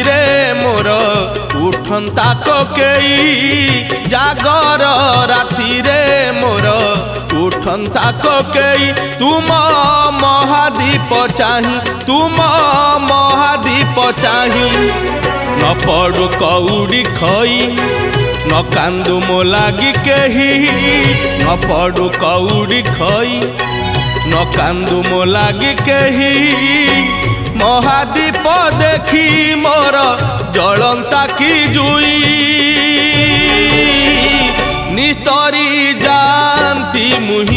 रे मोर उठंता कोकेई जागर राति रे मोर उठंता कोकेई तुम महादीप चाही तुम महादीप चाही न पड़ू कौड़ी खई न कांदू मो लागी केही न पड़ू कौड़ी खई न कांदू मो लागी केही महादीप देखी मोर जलंता की जुई निस्तरी जानती मुही